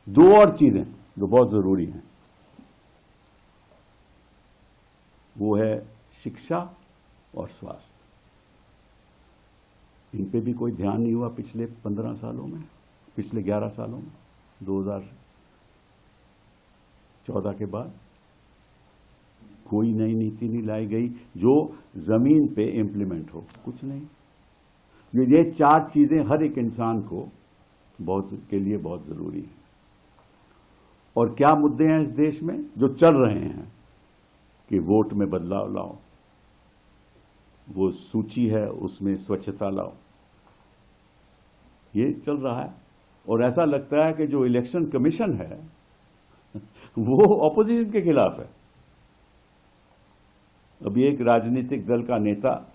दो और चीजें जो बहुत जरूरी हैं, वो है शिक्षा और स्वास्थ्य। इन पे भी कोई ध्यान नहीं हुआ पिछले 15 सालों में, पिछले 11 सालों में। 2014 के बाद कोई नई नीति नहीं लाई गई जो जमीन पे इंप्लीमेंट हो, कुछ नहीं। ये 4 चीजें हर एक इंसान को के लिए बहुत जरूरी है। और क्या मुद्दे हैं इस देश में जो चल रहे हैं कि वोट में बदलाव लाओ, वो सूची है उसमें स्वच्छता लाओ, ये चल रहा है। और ऐसा लगता है कि जो इलेक्शन कमीशन है वो ऑपोजिशन के खिलाफ है। अभी एक राजनीतिक दल का नेता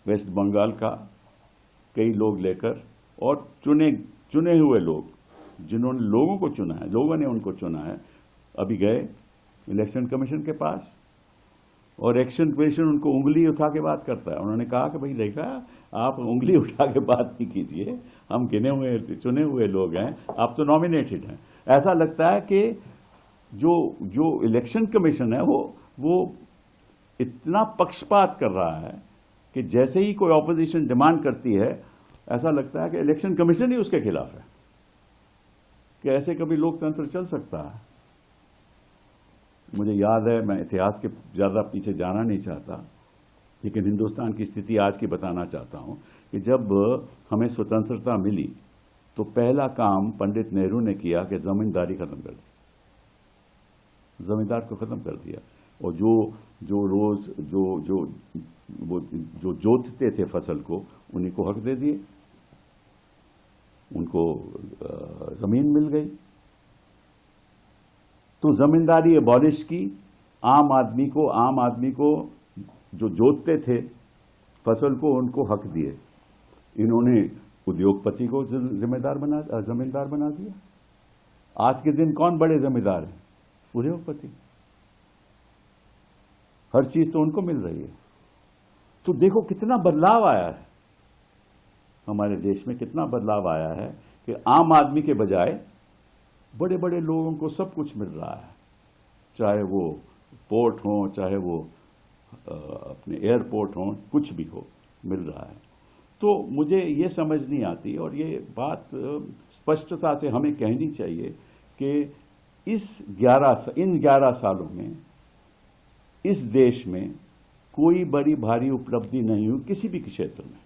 वेस्ट बंगाल का कई लोग लेकर, और चुने हुए लोग जिन्होंने लोगों को चुना है, लोगों ने उनको चुना है, अभी गए इलेक्शन कमीशन के पास, और इलेक्शन कमीशन उनको उंगली उठा के बात करता है। उन्होंने कहा कि भाई देखा, आप उंगली उठा के बात नहीं कीजिए, हम गिने हुए चुने हुए लोग हैं, आप तो नॉमिनेटेड हैं। ऐसा लगता है कि जो इलेक्शन कमीशन है वो इतना पक्षपात कर रहा है कि जैसे ही कोई ऑपोजिशन डिमांड करती है, ऐसा लगता है कि इलेक्शन कमीशन ही उसके खिलाफ है। कि ऐसे कभी लोकतंत्र चल सकता है? मुझे याद है, मैं इतिहास के ज़्यादा पीछे जाना नहीं चाहता, लेकिन हिंदुस्तान की स्थिति आज की बताना चाहता हूं कि जब हमें स्वतंत्रता मिली तो पहला काम पंडित नेहरू ने किया कि जमींदारी खत्म कर दी, जमींदार को खत्म कर दिया। और जो जोतते थे फसल को, उन्हीं को हक दे दिए, उनको जमीन मिल गई। तो जमींदारी एबॉलिश की, आम आदमी को जो जोतते थे फसल को, उनको हक दिए। इन्होंने उद्योगपति को जमींदार बना दिया। आज के दिन कौन बड़े जमींदार हैं? उद्योगपति। हर चीज तो उनको मिल रही है। तो देखो कितना बदलाव आया है हमारे देश में, कितना बदलाव आया है कि आम आदमी के बजाय बड़े बड़े लोगों को सब कुछ मिल रहा है, चाहे वो पोर्ट हो, चाहे वो अपने एयरपोर्ट हो, कुछ भी हो, मिल रहा है। तो मुझे ये समझ नहीं आती, और ये बात स्पष्टता से हमें कहनी चाहिए कि इन 11 सालों में इस देश में कोई बड़ी भारी उपलब्धि नहीं हुई किसी भी क्षेत्र में।